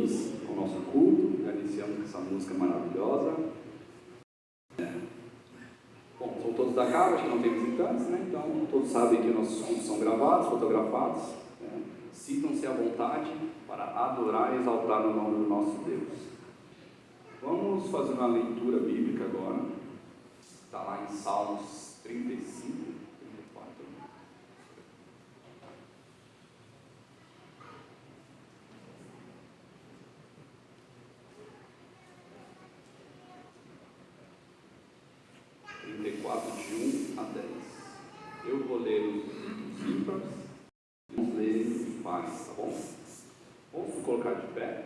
bem-vindos ao nosso culto. Já iniciamos com essa música maravilhosa. Bom, são todos da casa, acho que não tem visitantes, né? Então, todos sabem que nossos cultos são gravados, fotografados. Sintam-se à vontade para adorar e exaltar o nome do nosso Deus. Vamos fazer uma leitura bíblica agora. Está lá em Salmos 35. De 1 a 10. Eu vou ler os ímpares e vamos ler os pares, tá bom? Vamos colocar de pé.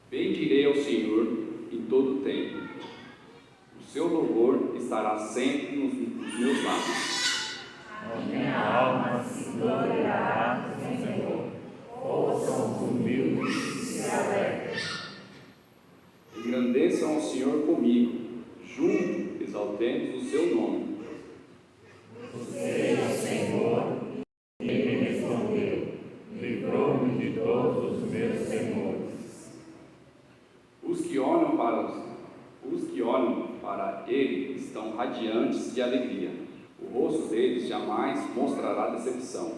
Bendirei ao Senhor em todo o tempo. O seu louvor estará sempre nos meus lábios. A minha alma se gloriará no Senhor. Ouçam os humildes e se alegrem. Engrandeçam ao Senhor comigo, junto exaltemos o seu nome. Busquei ao Senhor e ele me respondeu, livrou-me de todos os meus temores. Os que olham para ele estão radiantes de alegria. O rosto deles jamais mostrará decepção.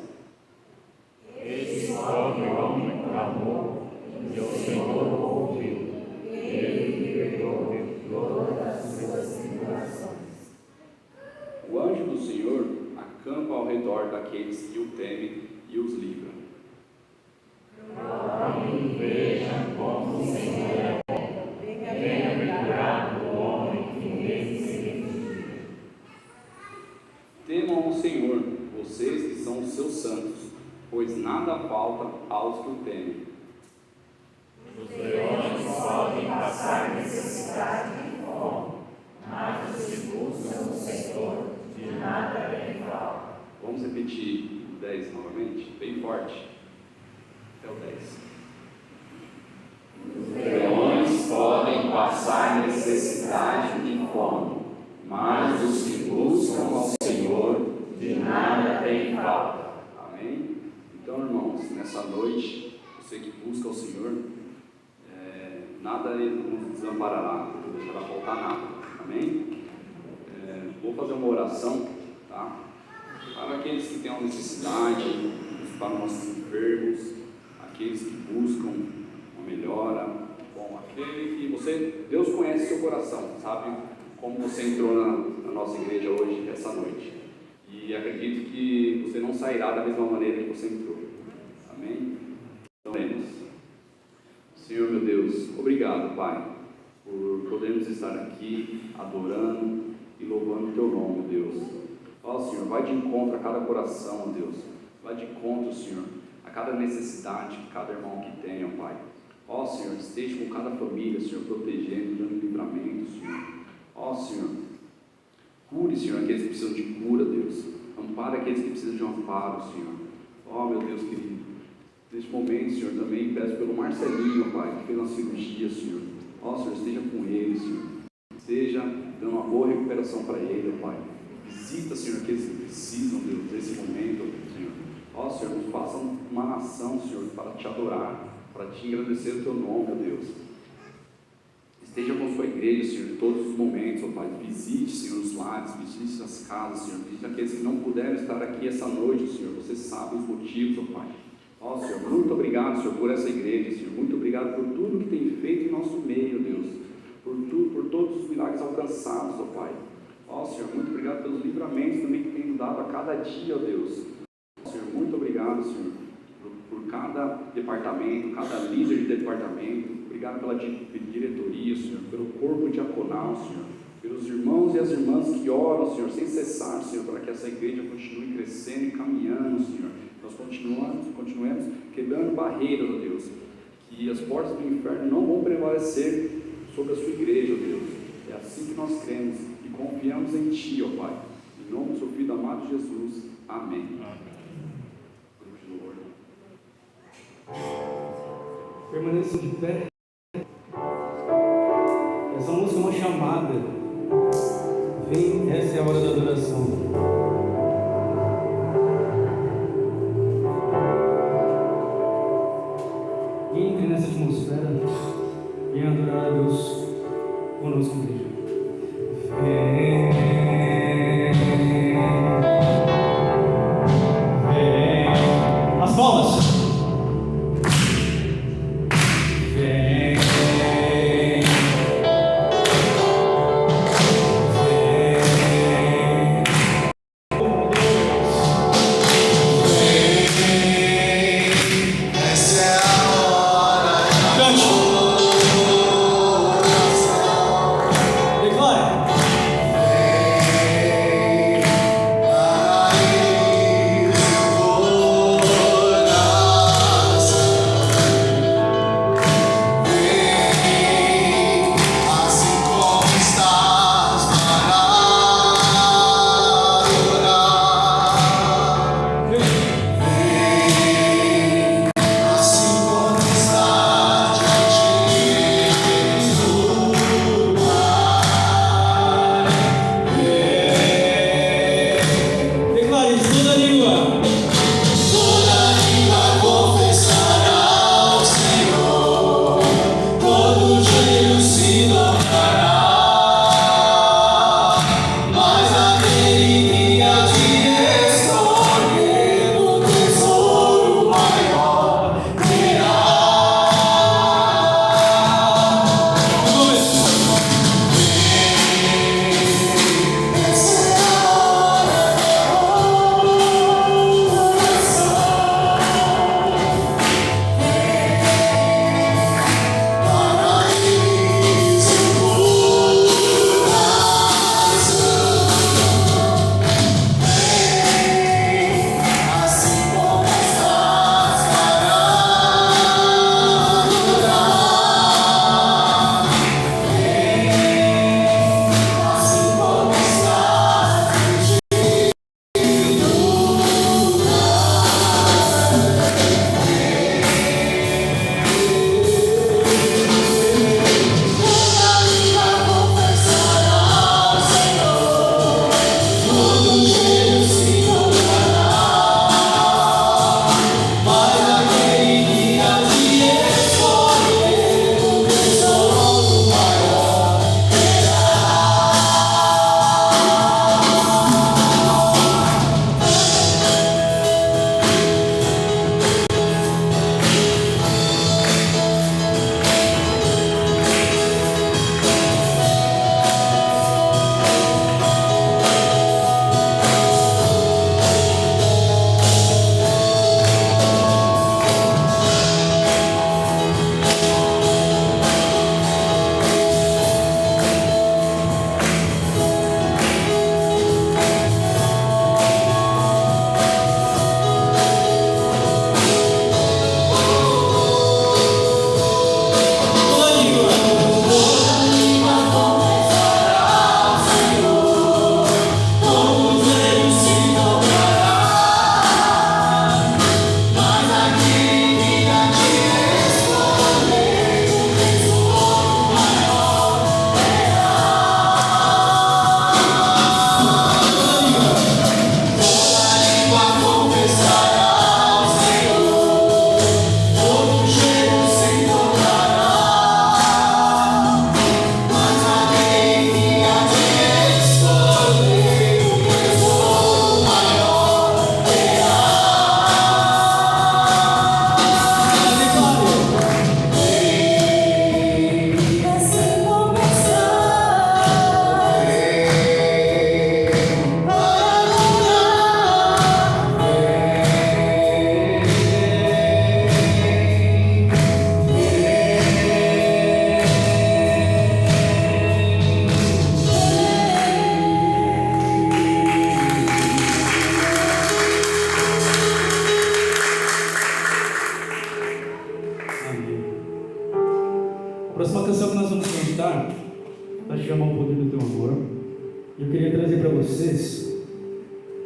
Esse pobre homem clamou e o Senhor ouviu. Ele libertou de todas as suas tribulações. O anjo do Senhor acampa ao redor daqueles que o temem e os livra. Procurem e vejam como o Senhor é bom. Bem-aventurado o homem que nele se refugia. Temam ao Senhor, vocês que são os seus santos, pois nada falta aos que o temem. Os leões podem passar necessidade e fome, mas os que buscam o Senhor de nada tem falta. Vamos repetir o 10 novamente, bem forte. Até o 10. Os leões podem passar necessidade e fome, mas os que buscam ao Senhor de nada tem falta. Amém? Então, irmãos, nessa noite, você que busca o Senhor, nada nos desamparará, não deixará faltar nada. Amém? Vou fazer uma oração, tá? Para aqueles que têm uma necessidade, para os nossos enfermos, aqueles que buscam uma melhora. Bom, aquele que Deus conhece seu coração, sabe como você entrou na nossa igreja hoje, essa noite. E acredito que você não sairá da mesma maneira que você entrou. Amém? Então, oremos. Senhor meu Deus, obrigado, Pai, por podermos estar aqui adorando e louvando o Teu nome, Deus. Ó Senhor, vai de encontro a cada coração, Deus. Vai de encontro, Senhor, a cada necessidade que cada irmão aqui tem, ó Pai. Ó Senhor, esteja com cada família, Senhor, protegendo, dando livramento, Senhor. Ó Senhor, cure, Senhor, aqueles que precisam de cura, Deus. Ampare aqueles que precisam de um amparo, Senhor. Ó meu Deus querido. Neste momento, Senhor, também peço pelo Marcelinho, Pai, que fez uma cirurgia, Senhor. Ó, Senhor, esteja com ele, Senhor. Esteja dando uma boa recuperação para ele, Pai. Visita, Senhor, aqueles que precisam, Deus, desse momento, Senhor. Ó, Senhor, nos faça uma nação, Senhor, para te adorar, para te agradecer o Teu nome, ó Deus. Esteja com a sua igreja, Senhor, em todos os momentos, ó Pai. Visite, Senhor, os lares, visite as casas, Senhor. Visite aqueles que não puderam estar aqui essa noite, Senhor. Você sabe os motivos, ó Pai. Ó Senhor, muito obrigado, Senhor, por essa igreja, Senhor. Muito obrigado por tudo que tem feito em nosso meio, Deus. Por todos os milagres alcançados, ó Pai. Ó Senhor, muito obrigado pelos livramentos também que tem dado a cada dia, ó Deus. Ó Senhor, muito obrigado, Senhor, por cada departamento, cada líder de departamento. Obrigado pela diretoria, Senhor, pelo corpo diaconal, Senhor. Pelos irmãos e as irmãs que oram, Senhor, sem cessar, Senhor, para que essa igreja continue crescendo e caminhando, Senhor. Nós continuemos quebrando barreiras, ó Deus, que as portas do inferno não vão prevalecer sobre a sua igreja, ó Deus. É assim que nós cremos e confiamos em Ti, ó Pai. Em nome do Seu Filho amado Jesus. Amém. Permaneçam de pé. Essa música é uma chamada. Vem, essa é a hora da adoração.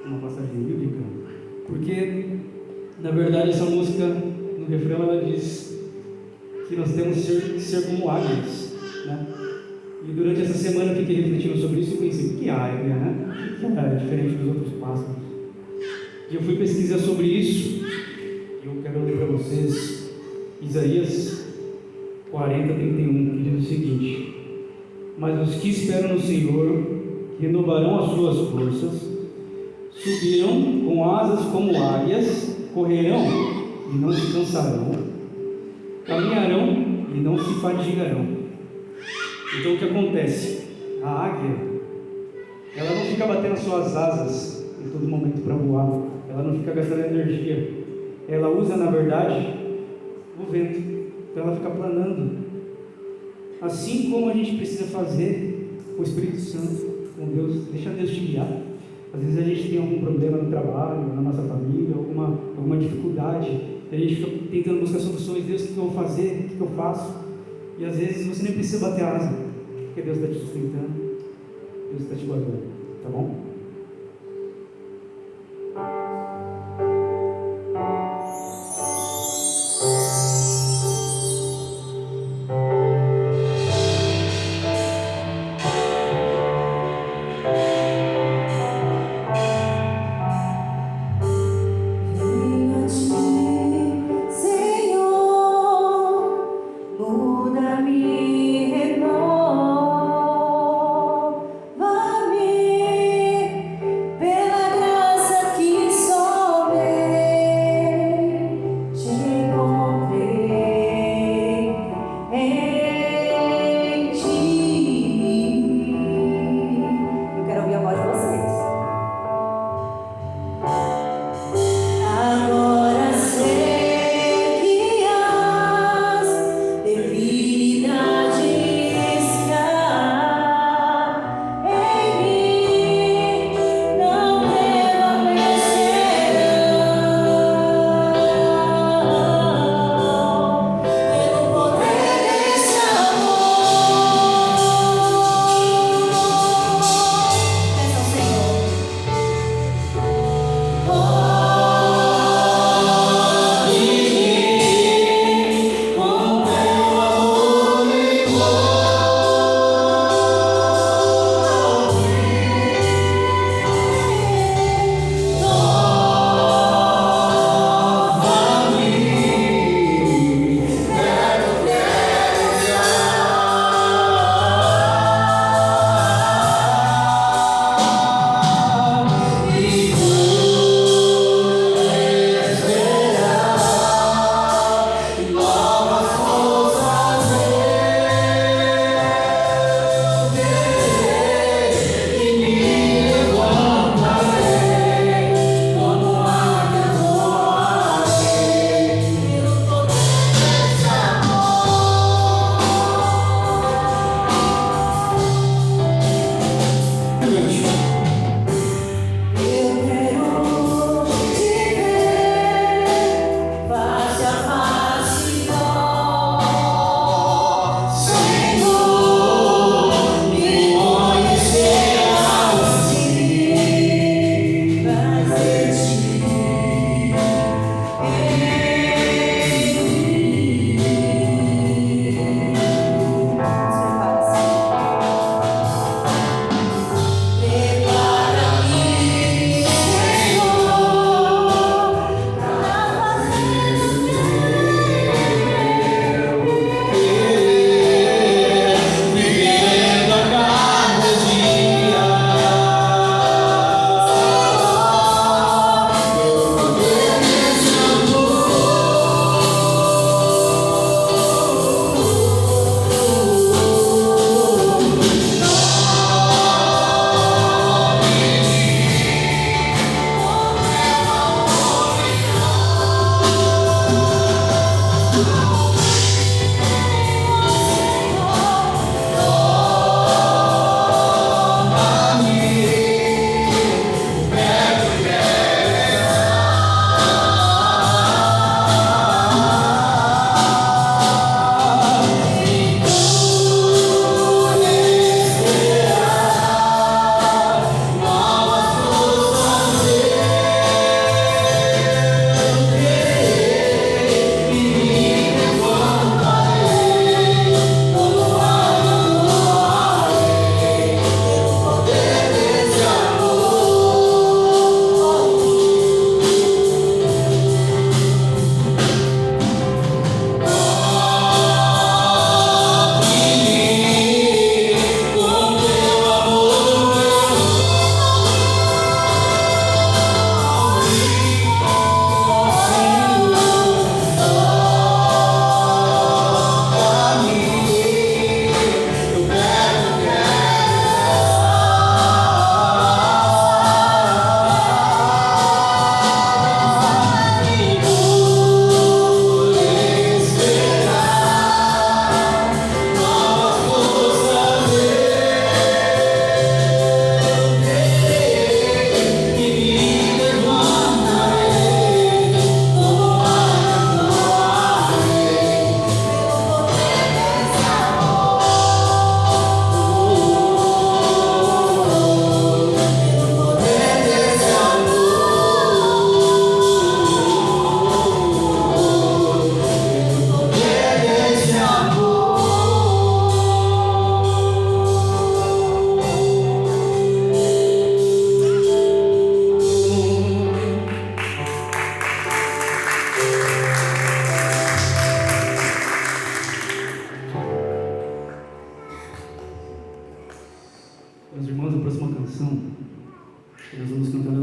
uma passagem bíblica, porque, na verdade, essa música, no refrão, ela diz que nós temos que ser como águias, né? E durante essa semana eu fiquei refletindo sobre isso e pensei, o que é águia, né? O que é diferente dos outros pássaros? E eu fui pesquisar sobre isso, e eu quero ler para vocês Isaías 40:31, que diz o seguinte: mas os que esperam no Senhor renovarão as suas forças, subirão com asas como águias, correrão e não se cansarão, caminharão e não se fadigarão. Então o que acontece? A águia, ela não fica batendo as suas asas em todo momento para voar, ela não fica gastando energia, ela usa, na verdade, o vento, então ela fica planando. Assim como a gente precisa fazer com o Espírito Santo, com Deus, deixa Deus te guiar. Às vezes a gente tem algum problema no trabalho, na nossa família, alguma dificuldade, e a gente fica tentando buscar soluções. Deus, o que eu vou fazer? O que eu faço? E às vezes você nem precisa bater a asa, porque Deus está te sustentando, Deus está te guardando, tá bom? Muda-me, renova-me.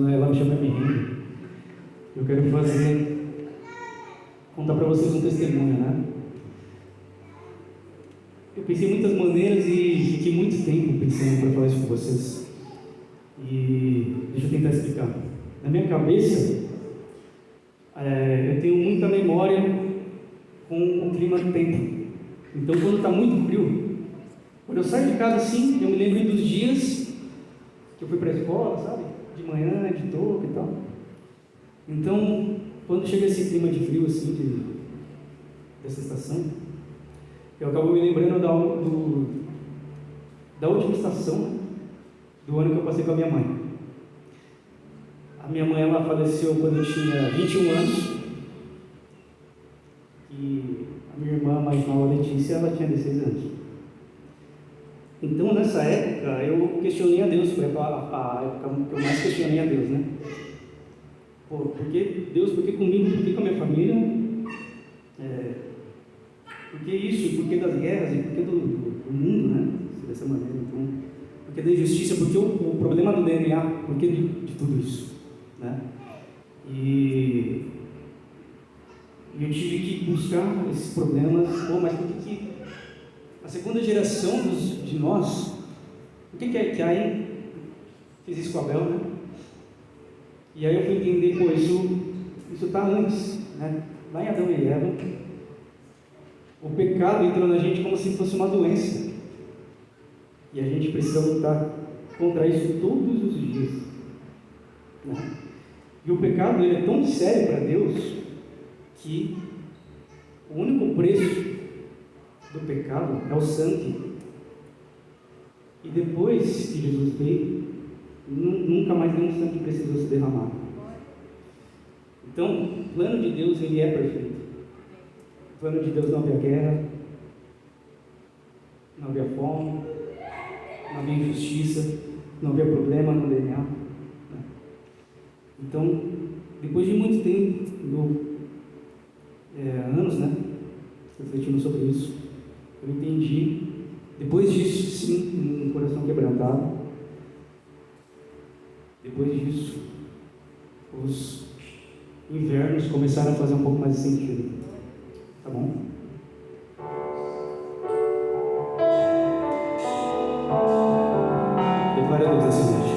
quando ela me chama, me rende. Eu quero contar para vocês um testemunho, né? Eu pensei em muitas maneiras e fiquei muito tempo pensando para falar isso com vocês. E deixa eu tentar explicar. Na minha cabeça, eu tenho muita memória com o clima do tempo. Então, quando está muito frio, quando eu saio de casa assim, eu me lembro dos dias que eu fui para a escola, sabe? De manhã, de touca e tal. Então, quando chega esse clima de frio assim, dessa estação, eu acabo me lembrando da última estação do ano que eu passei com a minha mãe. A minha mãe, ela faleceu quando eu tinha 21 anos. E a minha irmã mais nova, Letícia, ela tinha 16 anos. Então, nessa época, eu questionei a Deus. Foi a época que eu mais questionei a Deus, né? Por que Deus? Por que comigo? Por que com a minha família? Por que isso? Por que das guerras? E por que do mundo, né? Dessa maneira. Então, por que da injustiça? Por que o problema do DNA? Por que de tudo isso? Né? E eu tive que buscar esses problemas. Mas por que a segunda geração de nós, por que Caim fez isso com Abel, né? E aí eu fui entender, isso está antes, né? Lá em Adão e Eva, o pecado entrou na gente como se fosse uma doença. E a gente precisa lutar contra isso todos os dias, né? E o pecado, ele é tão sério para Deus, que o único preço do pecado é o sangue. E depois que Jesus veio, nunca mais nenhum sangue precisou ser derramado. Então, o plano de Deus, ele é perfeito. O plano de Deus não havia guerra, não havia fome, não havia injustiça, não havia problema no DNA. Então, depois de muito tempo, anos, né, refletindo sobre isso, eu entendi, depois disso, sim, um coração quebrantado. Depois disso, os invernos começaram a fazer um pouco mais de sentido. Tá bom? Glória a Deus essa noite.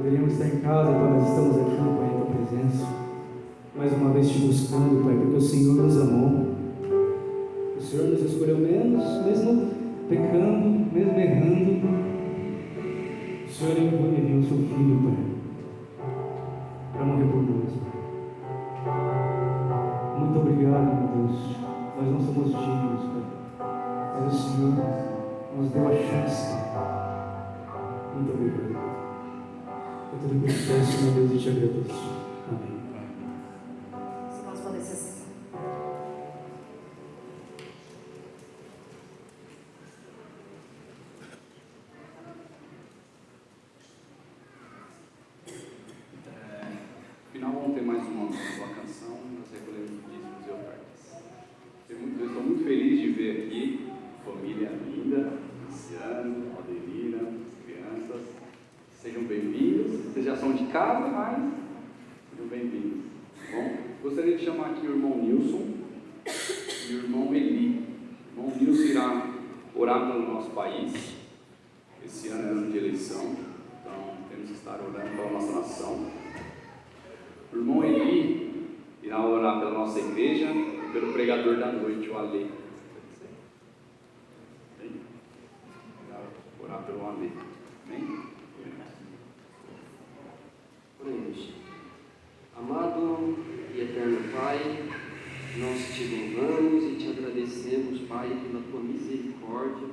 Poderíamos estar em casa, Pai, mas estamos aqui, Pai, em Tua presença. Mais uma vez te buscando, Pai, porque o Senhor nos amou. O Senhor nos escolheu mesmo pecando, mesmo errando. O Senhor enviou o Seu Filho, Pai, para morrer por nós, Pai. Muito obrigado, meu Deus. Nós não somos dignos, Pai, mas o Senhor nos deu a chance. Muito obrigado. Eu tudo que eu te peço, meu Deus, e te agradeço. Amém. Se nós podemos ser. Afinal, vamos ter mais uma canção, nós recolhemos dízimos e ofertas. Eu estou muito feliz de ver aqui família linda, Luciano, Aldenira, crianças. Sejam bem-vindos. Vocês já são de casa, mas sejam bem-vindos. Bom, gostaria de chamar aqui o irmão Nilson e o irmão Eli. O irmão Nilson irá orar pelo nosso país. Esse ano é ano de eleição, então temos que estar orando pela nossa nação. O irmão Eli irá orar pela nossa igreja e pelo pregador da noite, o Alê. Irá orar pelo Alê. Amém? Oremos. Amado e eterno Pai, nós te louvamos e te agradecemos, Pai, pela tua misericórdia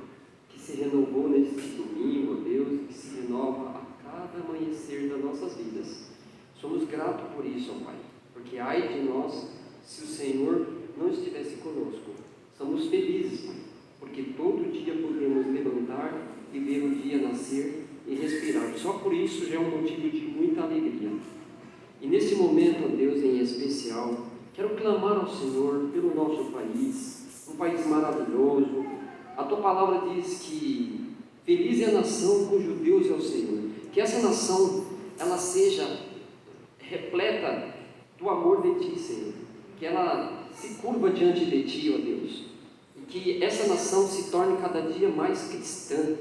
que se renovou neste domingo, ó Deus, e que se renova a cada amanhecer das nossas vidas. Somos gratos por isso, ó Pai, porque ai de nós se o Senhor não estivesse conosco. Somos felizes, Pai, porque todo dia podemos levantar e ver o dia nascer e respirar. Só por isso já é um motivo de muita alegria. E nesse momento, ó Deus, em especial, quero clamar ao Senhor pelo nosso país, um país maravilhoso. A tua palavra diz que feliz é a nação cujo Deus é o Senhor. Que essa nação, ela seja repleta do amor de Ti, Senhor. Que ela se curva diante de Ti, ó Deus. E que essa nação se torne cada dia mais cristã.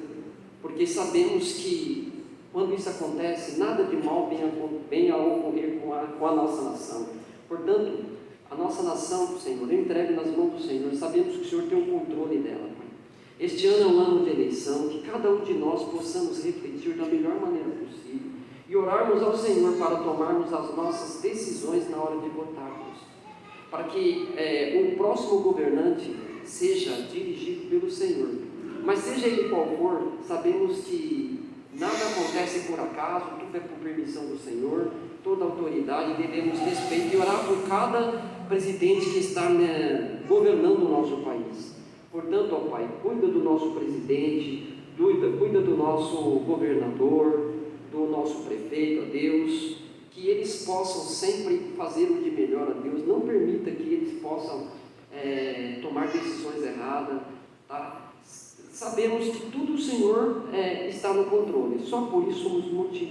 Porque sabemos que quando isso acontece, nada de mal venha a ocorrer com a nossa nação. Portanto, a nossa nação, Senhor, entregue nas mãos do Senhor. Sabemos que o Senhor tem o controle dela, Pai. Este ano é um ano de eleição, que cada um de nós possamos refletir da melhor maneira possível e orarmos ao Senhor para tomarmos as nossas decisões na hora de votarmos, para que o próximo governante seja dirigido pelo Senhor. Mas seja ele qual for, sabemos que nada acontece por acaso, tudo é por permissão do Senhor, toda autoridade, devemos respeitar e orar por cada presidente que está governando o nosso país. Portanto, ó Pai, cuida do nosso presidente, cuida do nosso governador, do nosso prefeito, ó Deus, que eles possam sempre fazer o de melhor, ó Deus, não permita que eles possam tomar decisões erradas, tá? Sabemos que tudo o Senhor está no controle, só por isso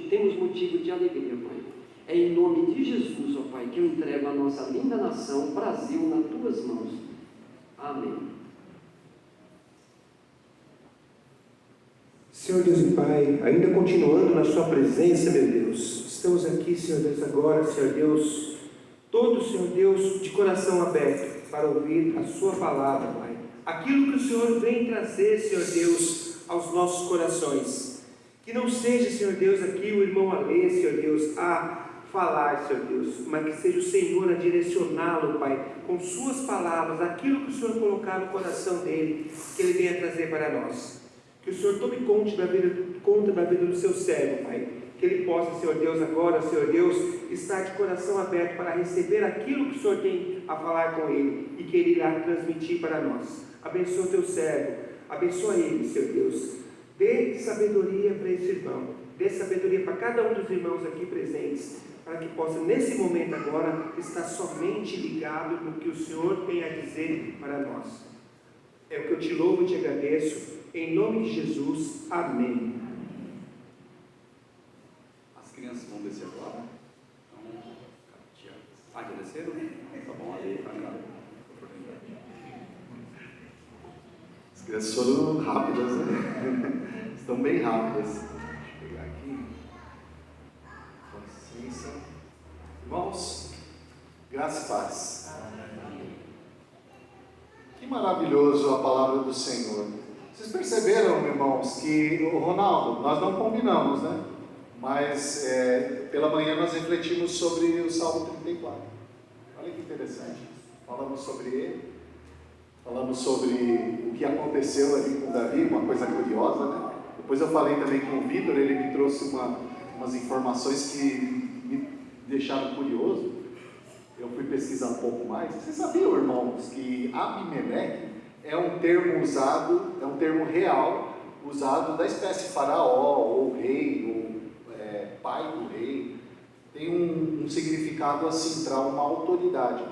temos motivo de alegria, Pai. É em nome de Jesus, ó Pai, que eu entrego a nossa linda nação, Brasil, nas Tuas mãos. Amém. Senhor Deus e Pai, ainda continuando na Sua presença, meu Deus, estamos aqui, Senhor Deus, agora, Senhor Deus, todos, Senhor Deus, de coração aberto para ouvir a Sua palavra, Pai. Aquilo que o Senhor vem trazer, Senhor Deus, aos nossos corações. Que não seja, Senhor Deus, aqui o irmão Alê, Senhor Deus, a falar, Senhor Deus, mas que seja o Senhor a direcioná-lo, Pai, com Suas palavras, aquilo que o Senhor colocar no coração dele, que ele venha trazer para nós. Que o Senhor tome conta da vida do seu servo, Pai. Que ele possa, Senhor Deus, agora, Senhor Deus, estar de coração aberto para receber aquilo que o Senhor tem a falar com ele e que ele irá transmitir para nós. Abençoa o teu servo, abençoa ele, Senhor Deus. Dê sabedoria para esse irmão, dê sabedoria para cada um dos irmãos aqui presentes, para que possa, nesse momento agora, estar somente ligado no que o Senhor tem a dizer para nós. É o que eu te louvo e te agradeço, em nome de Jesus, amém. As crianças vão descer agora. Então, já desceram? Tá bom, ali para cá. As crianças foram rápidas, né? Estão bem rápidas. Deixa eu pegar aqui. Irmãos, graça e paz. Que maravilhoso a palavra do Senhor. Vocês perceberam, irmãos, que o Ronaldo, nós não combinamos, né? Mas pela manhã nós refletimos sobre o Salmo 34. Olha que interessante. Falamos sobre ele, falamos sobre o que aconteceu ali com Davi, uma coisa curiosa, né? Depois eu falei também com o Vitor, ele me trouxe umas informações que me deixaram curioso. Eu fui pesquisar um pouco mais. Vocês sabiam, irmãos, que Abimeleque é um termo usado, é um termo real, usado da espécie faraó, ou rei, ou pai do rei. Tem um significado assim, para uma autoridade.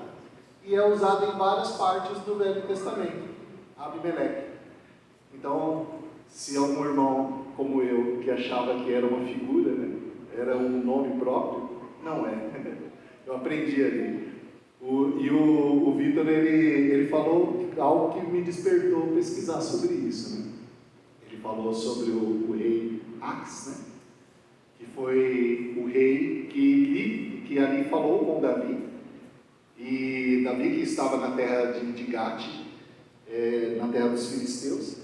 E é usado em várias partes do Velho Testamento, Abimeleque. Então, se algum irmão como eu, que achava que era uma figura, né, era um nome próprio, não é. Eu aprendi ali. O Vitor, ele falou algo que me despertou pesquisar sobre isso, né? Ele falou sobre o rei Ax, né? Que foi o rei que ali falou com Davi. E Davi que estava na terra de Gate, na terra dos filisteus.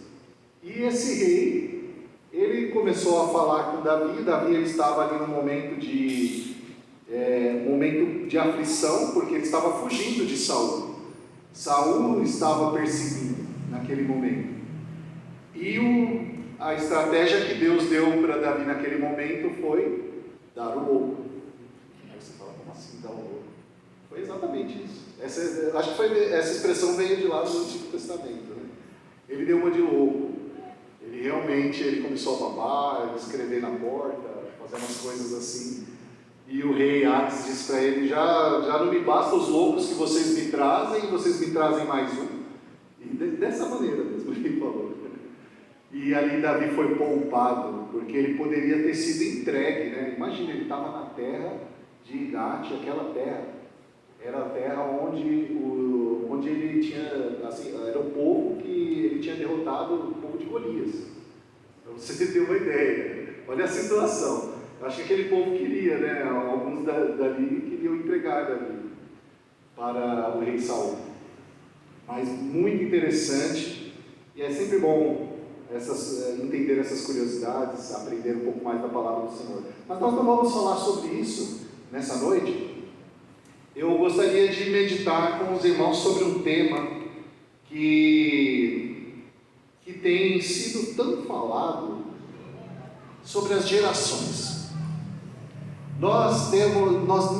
E esse rei, ele começou a falar com Davi. Davi ele estava ali num momento de aflição, porque ele estava fugindo de Saul. Saul estava perseguindo naquele momento. E a estratégia que Deus deu para Davi naquele momento foi dar o louco. Aí você fala, como assim dar o louco? Foi exatamente isso. Acho que essa expressão veio de lá do Antigo Testamento, né? Ele deu uma de louco. Ele começou a babar, escrever na porta, fazer umas coisas assim. E o rei Ax disse para ele, já não me basta os loucos que vocês me trazem mais um. E dessa maneira mesmo ele falou. E ali Davi foi poupado, porque ele poderia ter sido entregue, né? Imagina, ele estava na terra de Gate, aquela terra era a terra onde ele tinha, assim, era o povo que ele tinha derrotado, o povo de Golias. Para você ter uma ideia, olha a situação. Eu acho que aquele povo queria, né? Alguns dali queriam entregar Davi para o rei Saul. Mas muito interessante, e é sempre bom entender essas curiosidades, aprender um pouco mais da palavra do Senhor. Mas nós não vamos falar sobre isso nessa noite. Eu gostaria de meditar com os irmãos sobre um tema que tem sido tão falado, sobre as gerações. Nós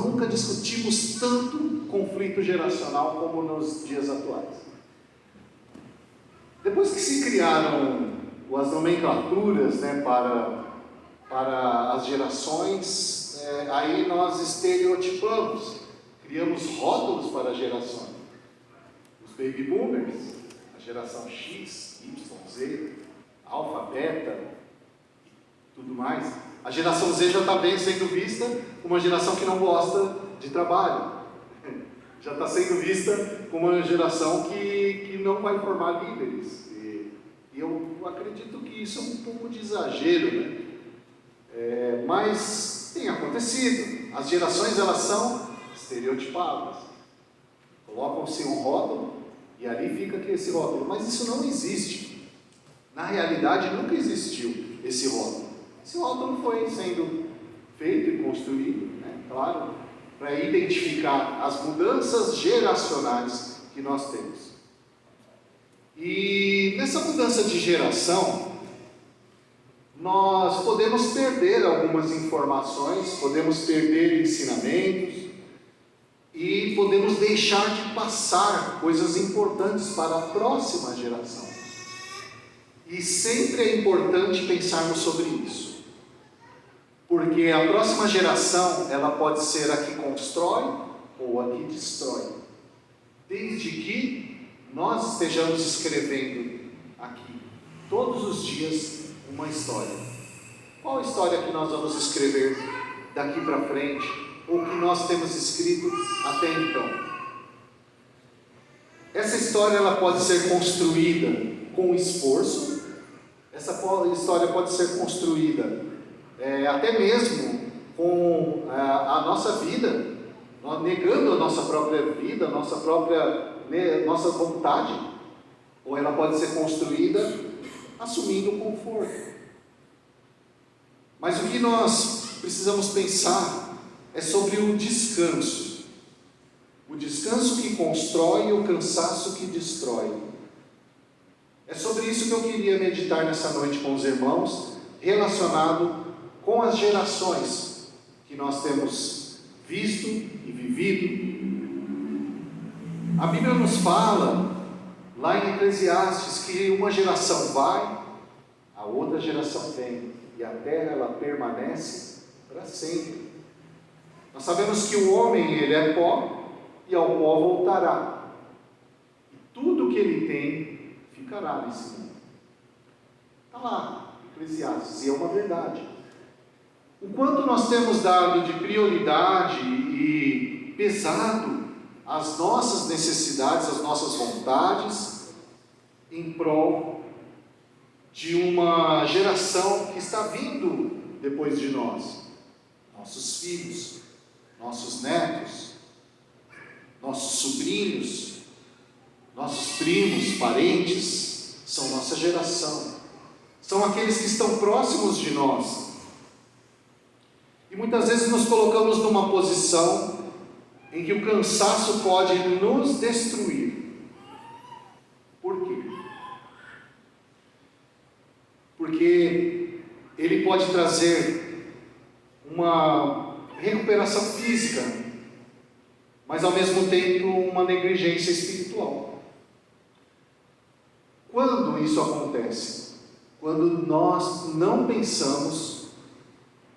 nunca discutimos tanto conflito geracional como nos dias atuais. Depois que se criaram as nomenclaturas, né, para as gerações, aí nós estereotipamos, criamos rótulos para as gerações. Os baby boomers, a geração X, Y, Z, alfa, beta, tudo mais. A geração Z já está bem sendo vista como uma geração que não gosta de trabalho. Já está sendo vista como uma geração que não vai formar líderes. E eu acredito que isso é um pouco de exagero, né? Mas tem acontecido. As gerações, elas são estereotipadas. Colocam-se um rótulo e ali fica esse rótulo. Mas isso não existe. Na realidade, nunca existiu esse rótulo. Esse rótulo foi sendo feito e construído, né? Claro, para identificar as mudanças geracionais que nós temos. E nessa mudança de geração, nós podemos perder algumas informações, podemos perder ensinamentos e podemos deixar de passar coisas importantes para a próxima geração. E sempre é importante pensarmos sobre isso. Porque a próxima geração, ela pode ser a que constrói ou a que destrói. Desde que nós estejamos escrevendo aqui, todos os dias, uma história. Qual história que nós vamos escrever daqui para frente, ou que nós temos escrito até então? Essa história, ela pode ser construída com esforço, essa história pode ser construída até mesmo com a nossa vida, negando a nossa própria vida, a nossa vontade, ou ela pode ser construída assumindo o conforto. Mas o que nós precisamos pensar é sobre o descanso. O descanso que constrói e o cansaço que destrói. É sobre isso que eu queria meditar nessa noite com os irmãos, relacionado com as gerações que nós temos visto e vivido. A Bíblia nos fala, lá em Eclesiastes, que uma geração vai, a outra geração vem, e a terra ela permanece para sempre. Nós sabemos que o homem ele é pó, e ao pó voltará. E tudo que ele tem ficará nesse mundo. Está lá, Eclesiastes, e é uma verdade. O quanto nós temos dado de prioridade e pesado as nossas necessidades, as nossas vontades, em prol de uma geração que está vindo depois de nós, nossos filhos, nossos netos, nossos sobrinhos, nossos primos, parentes, são nossa geração, são aqueles que estão próximos de nós. E muitas vezes nos colocamos numa posição em que o cansaço pode nos destruir. Por quê? Porque ele pode trazer uma recuperação física, mas ao mesmo tempo uma negligência espiritual. Quando isso acontece? Quando nós não pensamos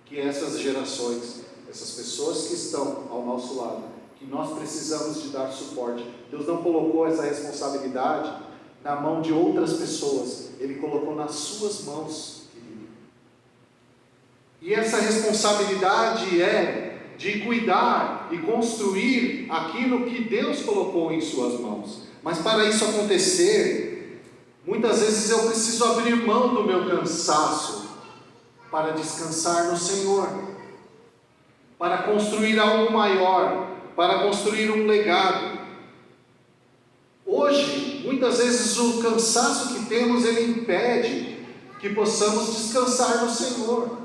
que essas gerações, essas pessoas que estão ao nosso lado, que nós precisamos de dar suporte. Deus não colocou essa responsabilidade na mão de outras pessoas, Ele colocou nas suas mãos, querido. E essa responsabilidade é de cuidar e construir aquilo que Deus colocou em suas mãos. Mas para isso acontecer, muitas vezes eu preciso abrir mão do meu cansaço para descansar no Senhor, para construir algo maior, para construir um legado. Hoje, muitas vezes o cansaço que temos, ele impede que possamos descansar no Senhor.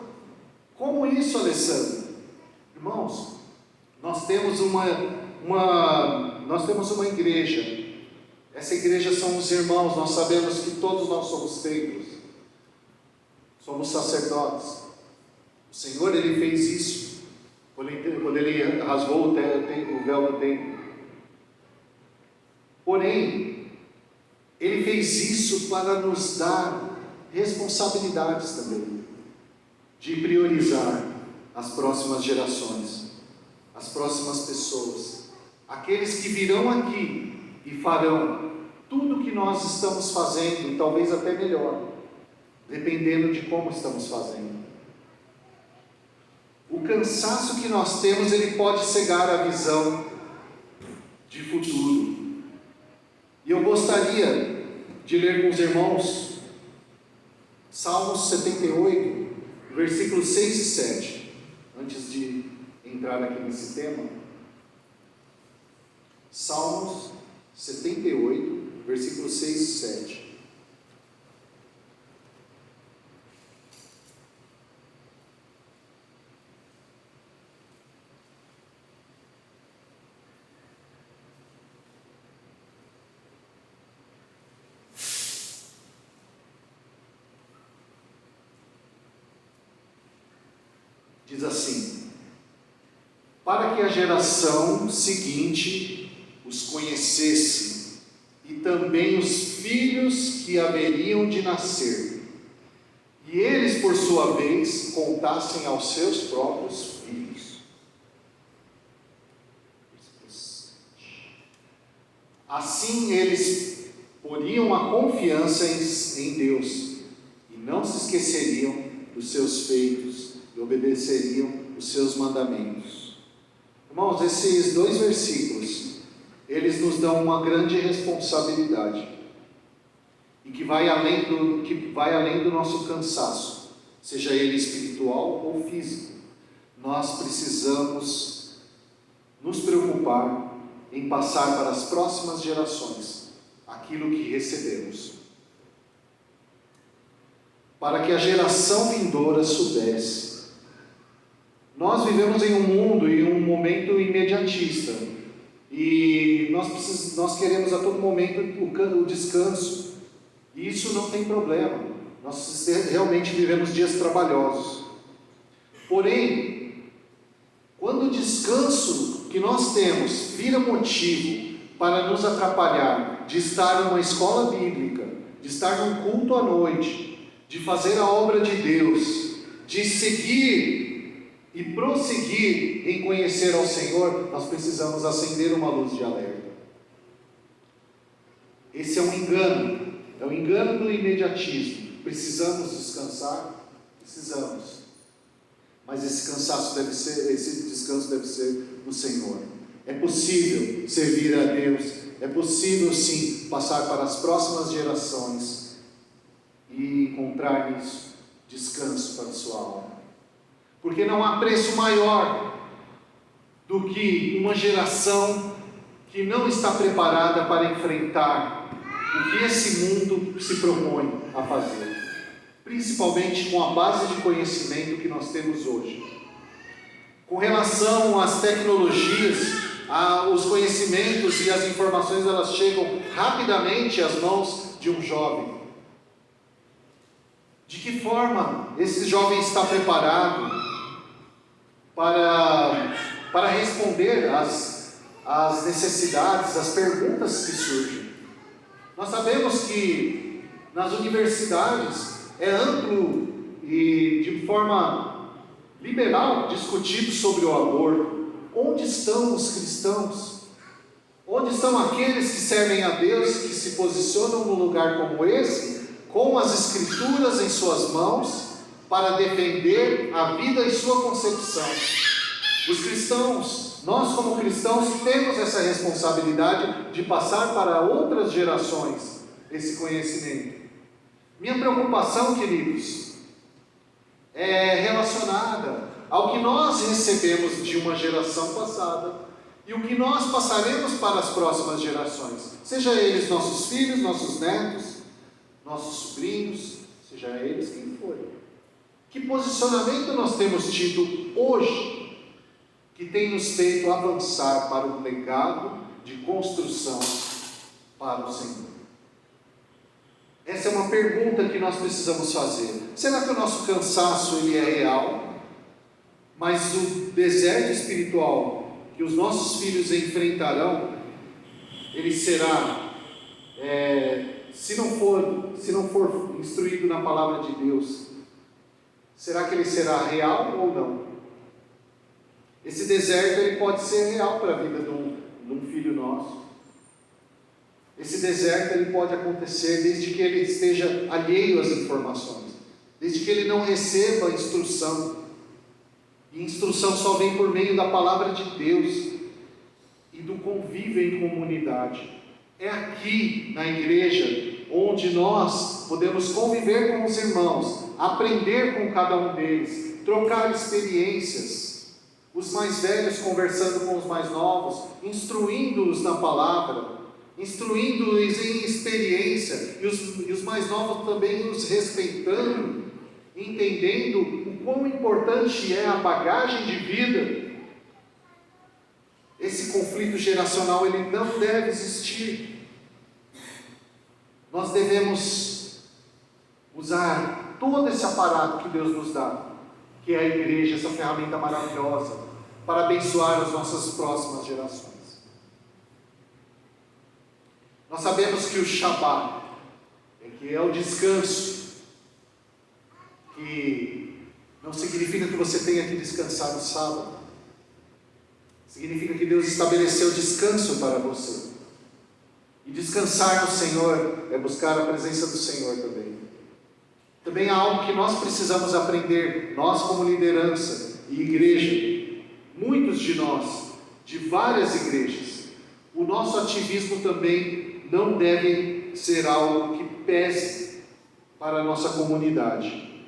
Como isso, Alessandro? Irmãos, nós temos uma igreja. Essa igreja são os irmãos, nós sabemos que todos nós somos templos, somos sacerdotes. O Senhor, Ele fez isso quando Ele rasgou o véu do templo. Porém, Ele fez isso para nos dar responsabilidades também, de priorizar as próximas gerações, as próximas pessoas, aqueles que virão aqui e farão tudo o que nós estamos fazendo, e talvez até melhor, dependendo de como estamos fazendo. O cansaço que nós temos, ele pode cegar a visão de futuro. E eu gostaria de ler com os irmãos Salmos 78, versículos 6 e 7, antes de entrar aqui nesse tema. Salmos 78, versículos 6 e 7. Diz assim: para que a geração seguinte os conhecesse, e também os filhos que haveriam de nascer, e eles, por sua vez, contassem aos seus próprios filhos. Assim eles poriam a confiança em Deus, e não se esqueceriam dos seus feitos, e obedeceriam os seus mandamentos. Irmãos, esses dois versículos, eles nos dão uma grande responsabilidade, e que vai além do nosso cansaço, seja ele espiritual ou físico. Nós precisamos nos preocupar em passar para as próximas gerações aquilo que recebemos, para que a geração vindoura soubesse. Nós vivemos em um mundo e um momento imediatista, e nós queremos a todo momento o descanso, e isso não tem problema. Nós realmente vivemos dias trabalhosos. Porém, quando o descanso que nós temos vira motivo para nos atrapalhar de estar numa escola bíblica, de estar num culto à noite, de fazer a obra de Deus, de seguir e prosseguir em conhecer ao Senhor, nós precisamos acender uma luz de alerta. Esse é um engano do imediatismo. Precisamos descansar? Precisamos. Mas esse descanso deve ser no Senhor. É possível servir a Deus, é possível sim passar para as próximas gerações e encontrar nisso descanso para a sua alma. Porque não há preço maior do que uma geração que não está preparada para enfrentar o que esse mundo se propõe a fazer, principalmente com a base de conhecimento que nós temos hoje. Com relação às tecnologias, os conhecimentos e as informações, elas chegam rapidamente às mãos de um jovem. De que forma esse jovem está preparado para responder às necessidades, às perguntas que surgem? Nós sabemos que nas universidades é amplo e de forma liberal discutido sobre o aborto. Onde estão os cristãos? Onde estão aqueles que servem a Deus, que se posicionam num lugar como esse, com as Escrituras em suas mãos, para defender a vida e sua concepção? Os cristãos, nós como cristãos, temos essa responsabilidade de passar para outras gerações esse conhecimento. Minha preocupação, queridos, é relacionada ao que nós recebemos de uma geração passada e o que nós passaremos para as próximas gerações, seja eles nossos filhos, nossos netos, nossos sobrinhos, seja eles quem for. Que posicionamento nós temos tido hoje que tem nos feito avançar para um legado de construção para o Senhor? Essa é uma pergunta que nós precisamos fazer. Será que o nosso cansaço ele é real? Mas o deserto espiritual que os nossos filhos enfrentarão, ele será, se não for instruído na palavra de Deus, será que ele será real ou não? Esse deserto ele pode ser real para a vida de um filho nosso. Esse deserto ele pode acontecer desde que ele esteja alheio às informações, desde que ele não receba instrução. E instrução só vem por meio da palavra de Deus e do convívio em comunidade. É aqui na igreja onde nós podemos conviver com os irmãos, aprender com cada um deles, trocar experiências, os mais velhos conversando com os mais novos, instruindo-os na palavra, instruindo-os em experiência, e os mais novos também os respeitando, entendendo o quão importante é a bagagem de vida. Esse conflito geracional ele não deve existir. Nós devemos usar todo esse aparato que Deus nos dá, que é a igreja, essa ferramenta maravilhosa, para abençoar as nossas próximas gerações. Nós sabemos que o Shabat, que é o descanso, que não significa que você tenha que descansar no sábado, significa que Deus estabeleceu descanso para você. E descansar no Senhor é buscar a presença do Senhor também. Também há algo que nós precisamos aprender, nós como liderança e igreja, muitos de nós, de várias igrejas, o nosso ativismo também não deve ser algo que pese para a nossa comunidade.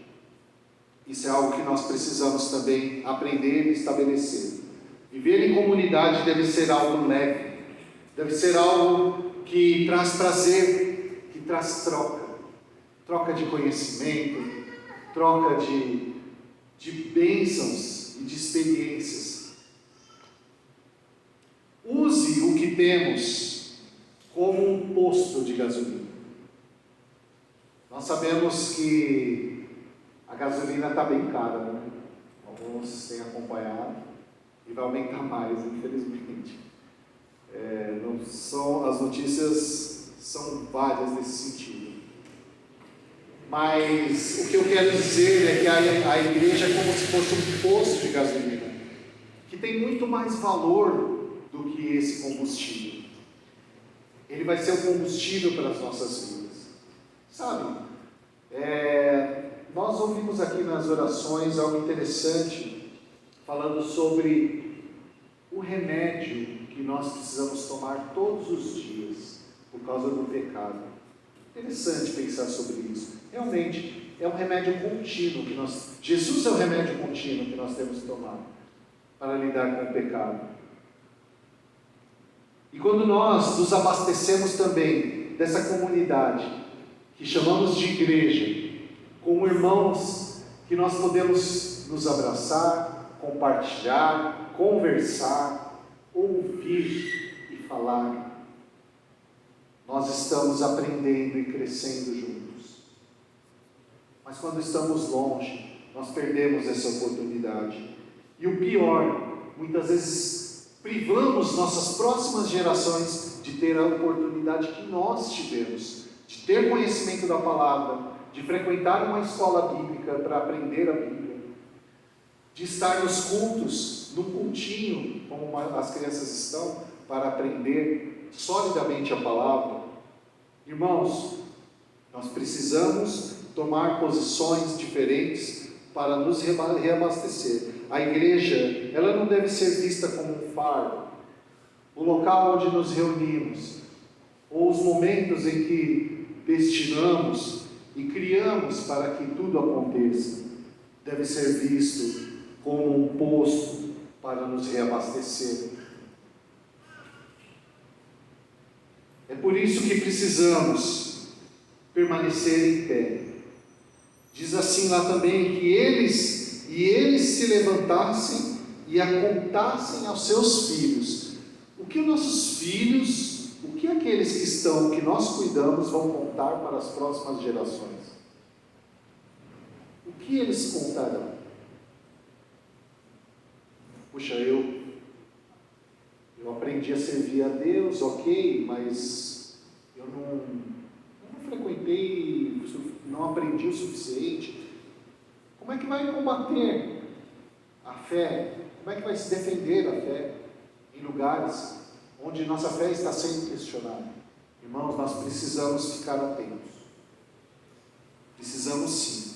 Isso é algo que nós precisamos também aprender e estabelecer. Viver em comunidade deve ser algo leve, deve ser algo que traz prazer, que traz troca de conhecimento, troca de bênçãos e de experiências. Use o que temos como um posto de gasolina. Nós sabemos que a gasolina está bem cara, né? Alguns têm acompanhado e vai aumentar mais, infelizmente. As notícias são várias nesse sentido. Mas o que eu quero dizer é que a igreja é como se fosse um posto de gasolina, que tem muito mais valor do que esse combustível. Ele vai ser o combustível para as nossas vidas. Sabe, nós ouvimos aqui nas orações algo interessante, falando sobre o remédio que nós precisamos tomar todos os dias, por causa do pecado. Interessante pensar sobre isso. Realmente, é um remédio contínuo que Jesus é o remédio contínuo que nós temos que tomar para lidar com o pecado. E quando nós nos abastecemos também dessa comunidade, que chamamos de igreja, com irmãos que nós podemos nos abraçar, compartilhar, conversar, ouvir e falar, nós estamos aprendendo e crescendo juntos. Mas quando estamos longe, nós perdemos essa oportunidade. E o pior, muitas vezes privamos nossas próximas gerações de ter a oportunidade que nós tivemos, de ter conhecimento da palavra, de frequentar uma escola bíblica para aprender a Bíblia, de estar nos cultos, num cultinho, como as crianças estão, para aprender solidamente a palavra. Irmãos, nós precisamos tomar posições diferentes para nos reabastecer. A igreja, ela não deve ser vista como um fardo, o local onde nos reunimos, ou os momentos em que destinamos e criamos para que tudo aconteça, deve ser visto como um posto para nos reabastecer. É por isso que precisamos permanecer em pé. Diz assim lá também que eles se levantassem e a contassem aos seus filhos. O que os nossos filhos, o que aqueles que nós cuidamos vão contar para as próximas gerações? O que eles contarão? Puxa, eu aprendi a servir a Deus, ok, mas eu não frequentei, não aprendi o suficiente. Como é que vai combater a fé? Como é que vai se defender a fé em lugares onde nossa fé está sendo questionada? Irmãos, nós precisamos ficar atentos. Precisamos sim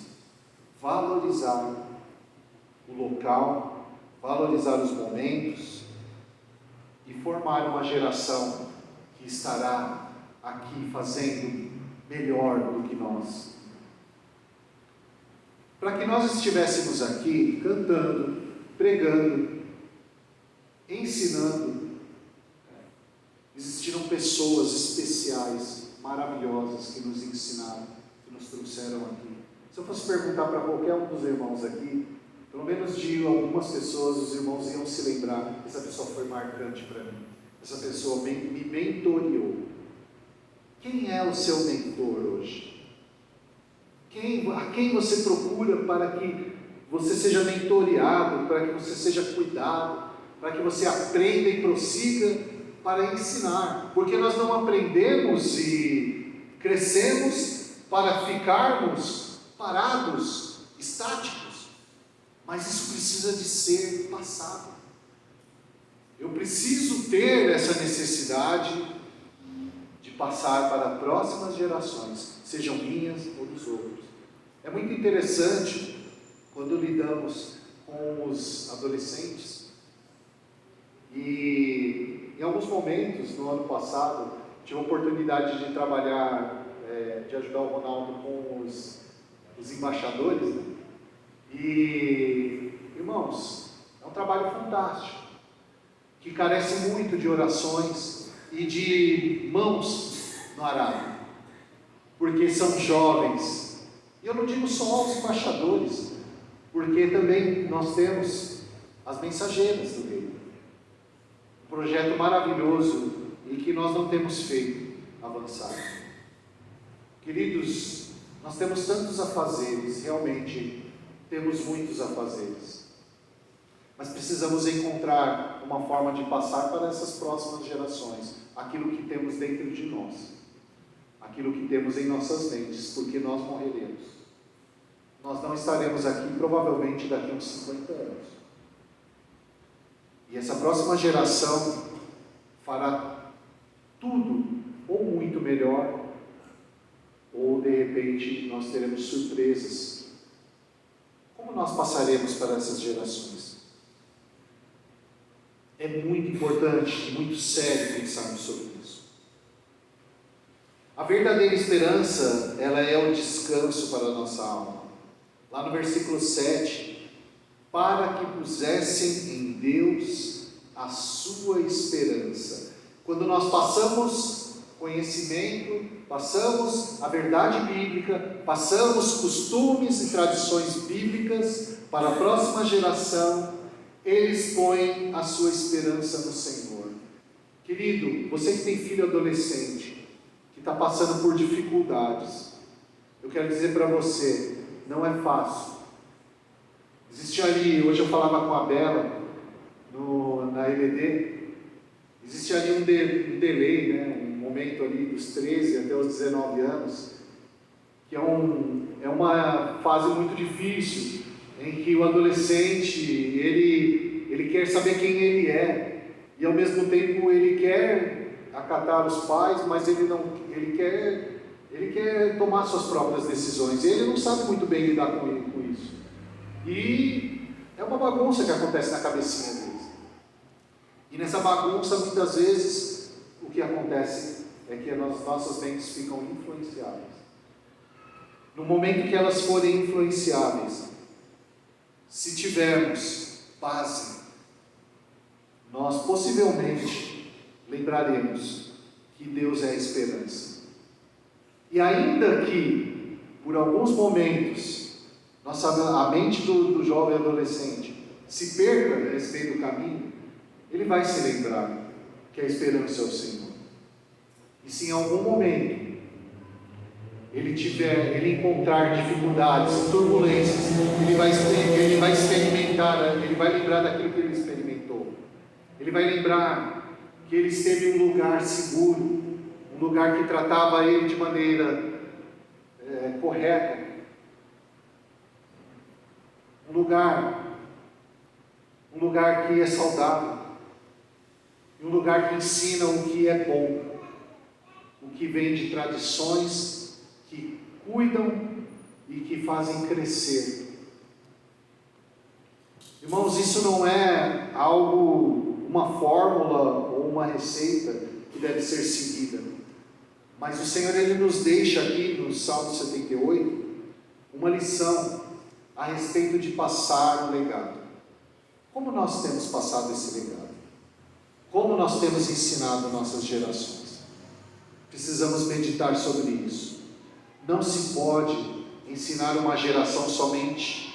valorizar o local, valorizar os momentos e formar uma geração que estará aqui fazendo melhor do que nós. Para que nós estivéssemos aqui cantando, pregando, ensinando, existiram pessoas especiais, maravilhosas, que nos ensinaram, que nos trouxeram aqui. Se eu fosse perguntar para qualquer um dos irmãos aqui, pelo menos de algumas pessoas, os irmãos iam se lembrar: essa pessoa foi marcante para mim, essa pessoa me mentoreou. Quem é o seu mentor hoje? A quem você procura para que você seja mentoreado, para que você seja cuidado, para que você aprenda e prossiga para ensinar? Porque nós não aprendemos e crescemos para ficarmos parados, estáticos, mas isso precisa de ser passado. Eu preciso ter essa necessidade de passar para próximas gerações, sejam minhas ou dos outros. É muito interessante quando lidamos com os adolescentes, e em alguns momentos, no ano passado, tive a oportunidade de trabalhar, de ajudar o Ronaldo com os embaixadores, né? E, irmãos, é um trabalho fantástico, que carece muito de orações e de mãos no arado, porque são jovens. E eu não digo só os embaixadores, porque também nós temos as mensageiras do reino. Um projeto maravilhoso e que nós não temos feito avançar. Queridos, nós temos tantos afazeres, realmente temos muitos afazeres. Mas precisamos encontrar uma forma de passar para essas próximas gerações aquilo que temos dentro de nós, aquilo que temos em nossas mentes, porque nós morreremos. Nós não estaremos aqui provavelmente daqui a uns 50 anos. E essa próxima geração fará tudo ou muito melhor, ou de repente nós teremos surpresas. Como nós passaremos para essas gerações? É muito importante, muito sério pensarmos sobre isso. A verdadeira esperança, ela é o descanso para a nossa alma. Lá no versículo 7, para que pusessem em Deus a sua esperança. Quando nós passamos conhecimento, passamos a verdade bíblica, passamos costumes e tradições bíblicas para a próxima geração, eles põem a sua esperança no Senhor. Querido, você que tem filho adolescente, que está passando por dificuldades, eu quero dizer para você, não é fácil. Existe ali, hoje eu falava com a Bela, na EBD, existe ali um delay, né? Um momento ali dos 13 até os 19 anos, que é uma fase muito difícil, em que o adolescente, ele quer saber quem ele é, e ao mesmo tempo ele quer acatar os pais, mas ele quer tomar suas próprias decisões, e ele não sabe muito bem lidar com isso. E é uma bagunça que acontece na cabecinha deles. E nessa bagunça, muitas vezes, o que acontece é que as nossas mentes ficam influenciáveis. No momento que elas forem influenciáveis, se tivermos base, nós possivelmente lembraremos que Deus é a esperança. E ainda que, por alguns momentos, a mente do jovem adolescente se perca nesse meio do caminho, ele vai se lembrar que a esperança é o Senhor. E se em algum momento ele encontrar dificuldades, turbulências, ele vai experimentar, ele vai lembrar daquilo que ele experimentou. Ele vai lembrar que ele esteve em um lugar seguro, um lugar que tratava ele de maneira correta, um lugar que é saudável, um lugar que ensina o que é bom, o que vem de tradições que cuidam e que fazem crescer. Irmãos, isso não é uma fórmula ou uma receita que deve ser seguida, mas o Senhor, Ele nos deixa aqui no Salmo 78 uma lição a respeito de passar o legado. Como nós temos passado esse legado? Como nós temos ensinado nossas gerações? Precisamos meditar sobre isso. Não se pode ensinar uma geração somente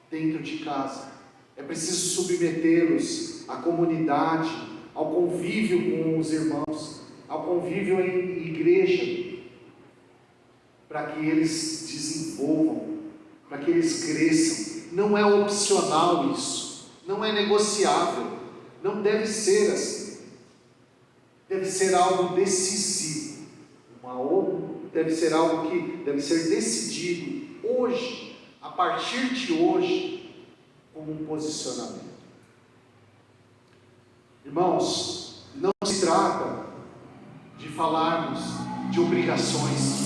dentro de casa. É preciso submetê-los à comunidade, ao convívio com os irmãos, ao convívio em igreja, para que eles desenvolvam, para que eles cresçam. Não é opcional isso, não é negociável. Não deve ser assim. Deve ser algo decisivo. Deve ser algo que deve ser decidido hoje, a partir de hoje, como um posicionamento. Irmãos, não se trata de falarmos de obrigações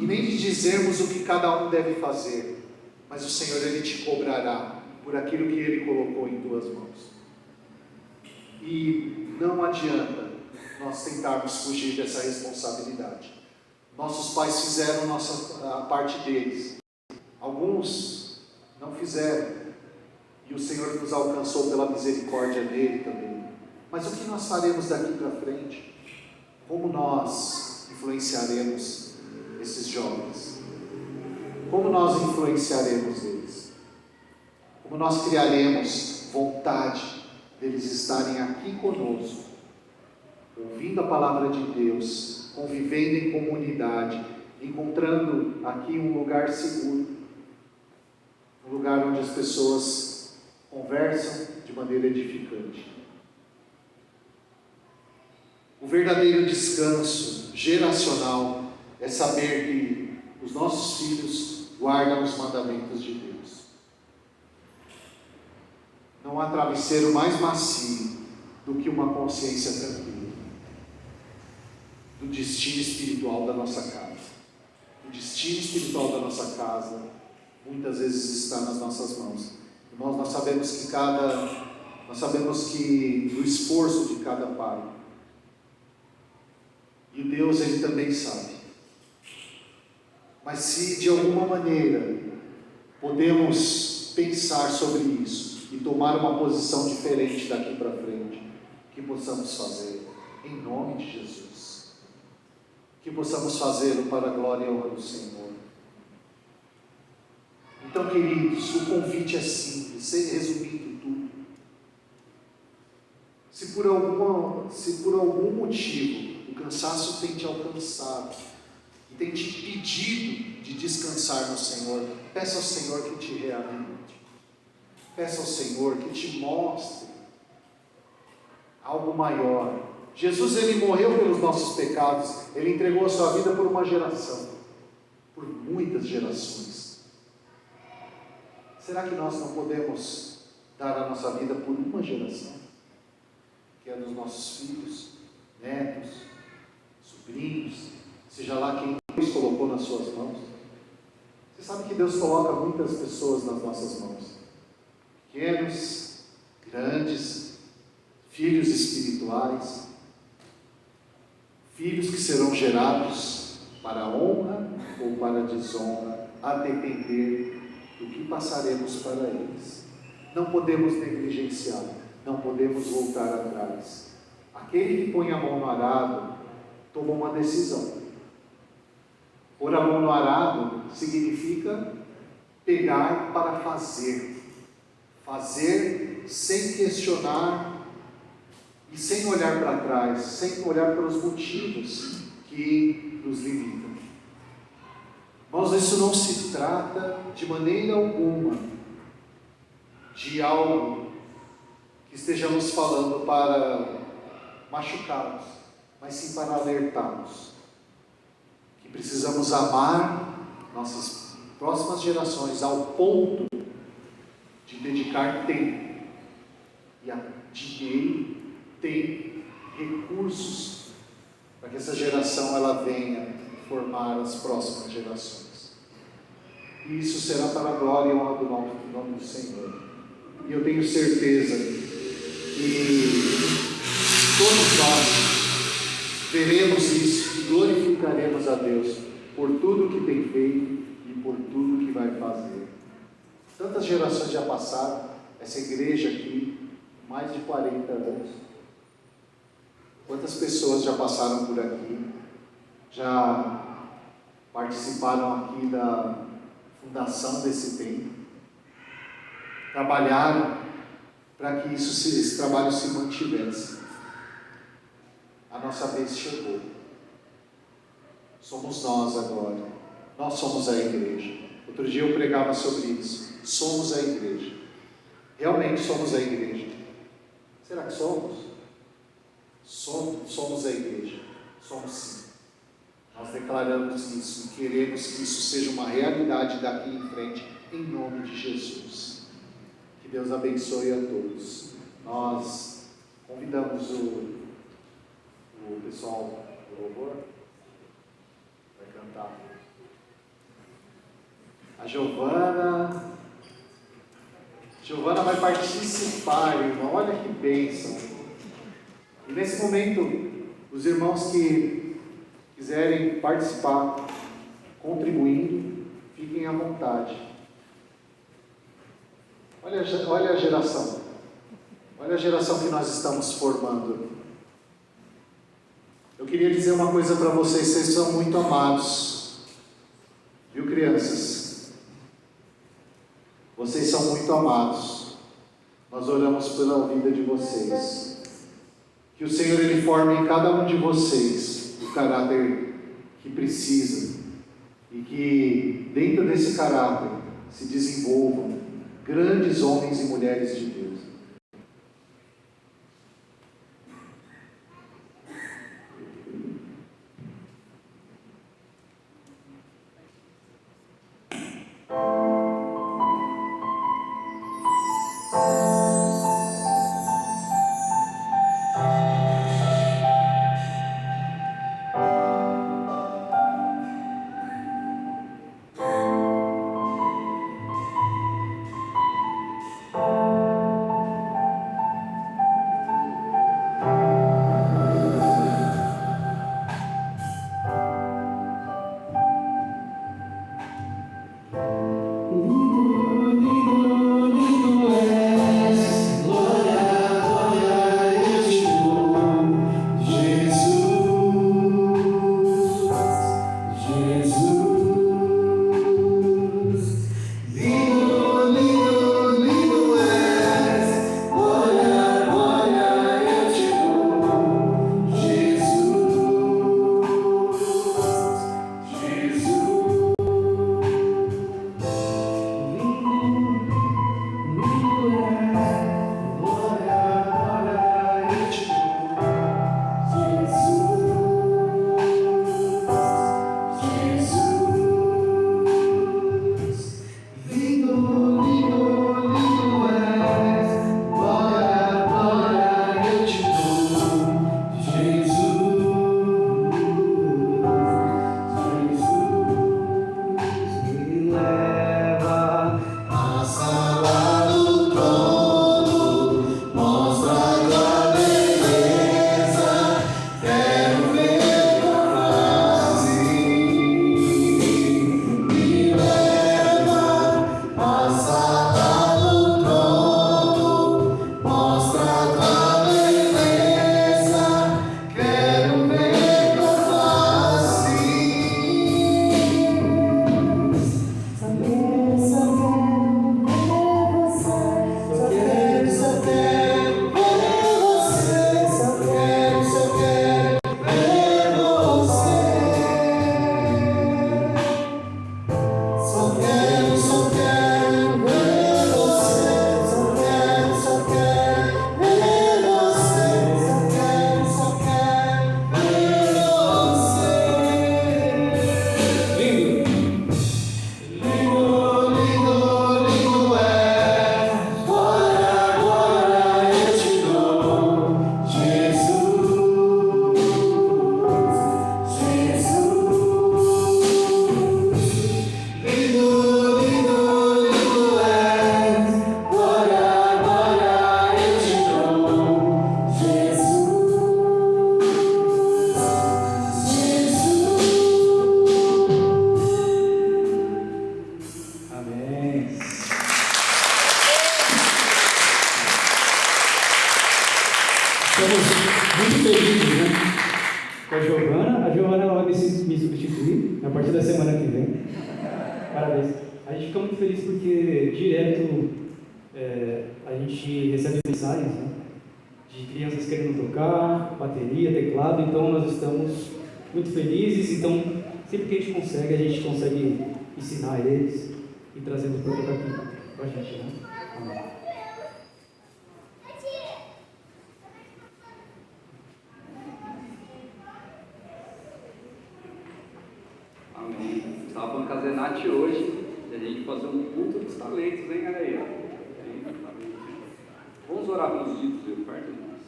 e nem de dizermos o que cada um deve fazer, mas o Senhor, Ele te cobrará por aquilo que Ele colocou em tuas mãos. E não adianta nós tentarmos fugir dessa responsabilidade. Nossos pais fizeram a parte deles. Alguns não fizeram. e o Senhor nos alcançou pela misericórdia dele também. Mas o que nós faremos daqui para frente? Como nós influenciaremos esses jovens? Como nós influenciaremos eles? Como nós criaremos vontade deles estarem aqui conosco, ouvindo a palavra de Deus, convivendo em comunidade, encontrando aqui um lugar seguro, um lugar onde as pessoas conversam de maneira edificante. O verdadeiro descanso geracional é saber que os nossos filhos guardam os mandamentos de Deus. Não há travesseiro mais macio do que uma consciência tranquila do destino espiritual da nossa casa. O destino espiritual da nossa casa muitas vezes está nas nossas mãos. Irmãos, nós sabemos que do esforço de cada pai, e Deus, Ele também sabe. Mas se de alguma maneira podemos pensar sobre isso e tomar uma posição diferente daqui para frente, que possamos fazer em nome de Jesus, que possamos fazê-lo para a glória e honra do Senhor. Então, queridos, o convite é simples, resumindo tudo. Se por algum motivo o cansaço tem te alcançado e tem te impedido de descansar no Senhor, peça ao Senhor que te reabilite. Peça ao Senhor que te mostre algo maior. Jesus, Ele morreu pelos nossos pecados, Ele entregou a sua vida por uma geração, por muitas gerações. Será que nós não podemos dar a nossa vida por uma geração? Que é dos nossos filhos, netos, sobrinhos, seja lá quem Deus colocou nas suas mãos. Você sabe que Deus coloca muitas pessoas nas nossas mãos, pequenos, grandes, filhos espirituais, filhos que serão gerados para a honra ou para a desonra, a depender do que passaremos para eles. Não podemos negligenciar, não podemos voltar atrás. Aquele que põe a mão no arado tomou uma decisão. Pôr a mão no arado significa pegar para fazer. Fazer sem questionar e sem olhar para trás, sem olhar para os motivos que nos limitam. Mas isso não se trata de maneira alguma de algo que estejamos falando para machucá-los, mas sim para alertá-los que precisamos amar nossas próximas gerações ao ponto de dedicar tempo e dinheiro, tempo, recursos para que essa geração ela venha formar as próximas gerações. E isso será para a glória e honra do nome do Senhor. E eu tenho certeza que todos nós veremos isso e glorificaremos a Deus por tudo que tem feito e por tudo que vai fazer. Tantas gerações já passaram, essa igreja aqui, mais de 40 anos. Quantas pessoas já passaram por aqui, já participaram aqui da fundação desse templo, trabalharam para que esse trabalho se mantivesse. A nossa vez chegou. Somos nós agora. Nós somos a igreja. Outro dia eu pregava sobre isso. Somos a igreja. Realmente somos a igreja. Será que somos? Somos a igreja. Somos sim. Nós declaramos isso e queremos que isso seja uma realidade daqui em frente, em nome de Jesus. Que Deus abençoe a todos. Nós convidamos o pessoal do louvor vai cantar. A Giovana vai participar, irmão. Olha que bênção. E nesse momento, os irmãos que quiserem participar, contribuindo, fiquem à vontade. Olha a geração. Olha a geração que nós estamos formando. Eu queria dizer uma coisa para vocês: vocês são muito amados. Viu, crianças? Vocês são muito amados. Nós oramos pela vida de vocês. Que o Senhor Ele forme em cada um de vocês o caráter que precisa. E que dentro desse caráter se desenvolvam grandes homens e mulheres de Deus. muito felizes, né? Com a Giovana. A Giovana ela vai me substituir a partir da semana que vem. Parabéns. A gente fica muito feliz porque direto a gente recebe mensagens, né, de crianças querendo tocar, bateria, teclado. Então nós estamos muito felizes. Então sempre que a gente consegue ensinar eles e trazê-los para tocar aqui com a gente, né? Amém. Amém. Estava falando com a Zenate hoje e a gente fazer um culto dos talentos, hein, galera? Vamos orar com os ditos, eu perto de nós.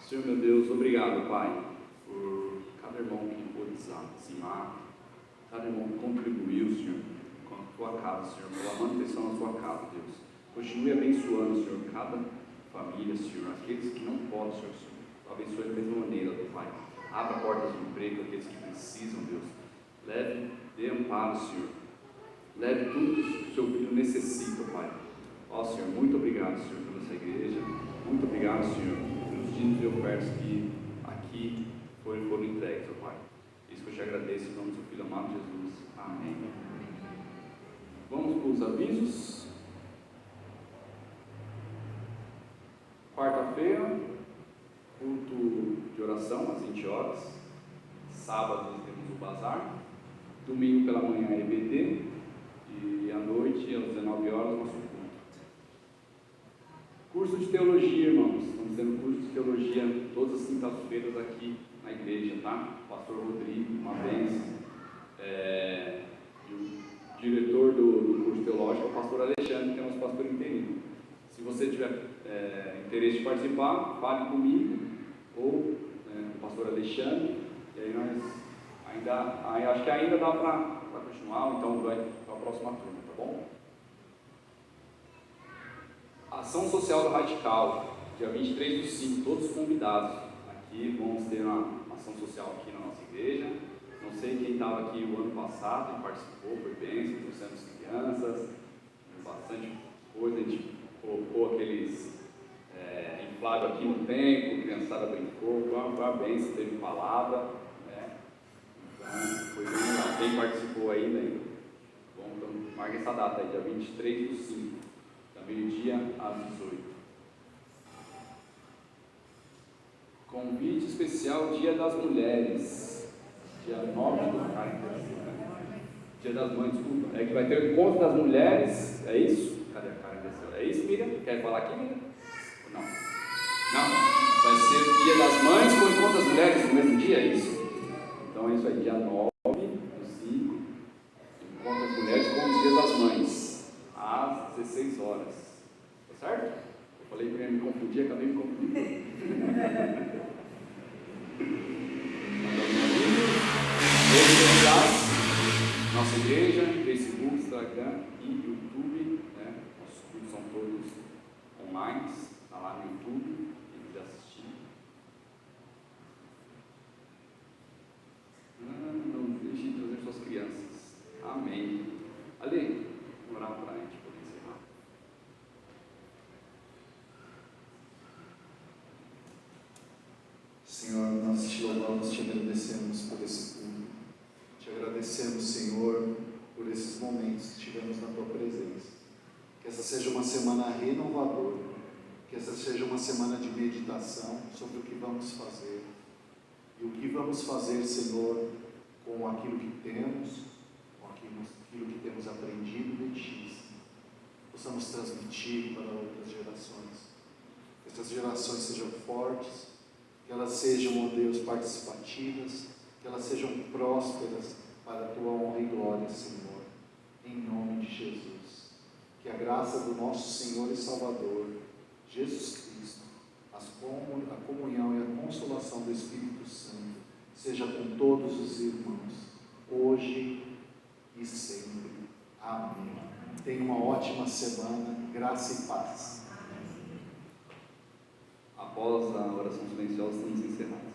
Senhor meu Deus, obrigado, Pai, por cada irmão que pôde dizimar, cada irmão que contribuiu, Senhor, com a tua casa, Senhor, pela manutenção da tua casa, Deus. Continue abençoando, Senhor, cada família, Senhor, aqueles que não podem, Senhor, abençoe da mesma maneira, Pai. Abra portas de emprego àqueles que precisam, Deus. Leve, dê amparo, Senhor. Leve tudo que o seu filho necessita, Pai. Ó Senhor, muito obrigado, Senhor, por essa igreja. Muito obrigado, Senhor, pelos dízimos e ofertas que aqui foram entregues, ó Pai. Isso que eu te agradeço em nome do seu Filho amado Jesus. Amém. Vamos para os avisos. Quarta-feira, culto de oração às 20 horas. Sábado temos o bazar. Domingo pela manhã é EBD. E à noite, às 19 horas, nosso culto. Curso de teologia, irmãos. Estamos tendo curso de teologia todas as quintas-feiras aqui na igreja, tá? O pastor Rodrigo, uma bênção. E o diretor do curso teológico é o pastor Alexandre, que é nosso pastor interino. Se você tiver interesse de participar, fale comigo ou com o pastor Alexandre. E aí acho que ainda dá para continuar, então vai para a próxima turma, tá bom? Ação Social do Radical, dia 23/5, todos convidados. Aqui vamos ter uma ação social aqui na nossa igreja. Não sei quem estava aqui o ano passado e participou, foi bem, trouxemos crianças, bastante coisa, a gente colocou aqueles infláveis aqui no templo, a criançada brincou, foi uma bênção, teve palavra, então foi bem legal. Quem participou ainda, bom, então marque essa data aí, dia 23/5, da meio-dia às 18. Convite especial Dia das Mulheres, dia 9 Dia das Mães, desculpa. É que vai ter o encontro das mulheres, é isso? Cadê a Karen desceu? É isso, Miriam? Quer falar aqui, Miriam? Não. Não, vai ser Dia das Mães com o encontro das mulheres no mesmo dia, é isso? Então é isso aí, dia 9/5, encontro das mulheres com o Dia das Mães, às 16 horas. Tá certo? Eu falei que eu ia me confundir, acabei me confundindo. Nossa igreja, Facebook, Instagram e YouTube, nossos cultos são todos online, está lá no YouTube, quem quiser assistir. Não deixe de trazer suas crianças. Amém. Ali, vamos orar para a gente poder encerrar. Senhor, nós te louvamos, te agradecemos por esse culto. Te agradecemos, Senhor, por esses momentos que tivemos na Tua presença. Que essa seja uma semana renovadora, que essa seja uma semana de meditação sobre o que vamos fazer. E o que vamos fazer, Senhor, com aquilo que temos, com aquilo que temos aprendido de Ti, Senhor. Possamos transmitir para outras gerações. Que essas gerações sejam fortes, que elas sejam, ó Deus, participativas, que elas sejam prósperas para a Tua honra e glória, Senhor, em nome de Jesus. Que a graça do nosso Senhor e Salvador, Jesus Cristo, a comunhão e a consolação do Espírito Santo, seja com todos os irmãos, hoje e sempre. Amém. Tenha uma ótima semana, graça e paz. Após a oração silenciosa, estamos encerrando.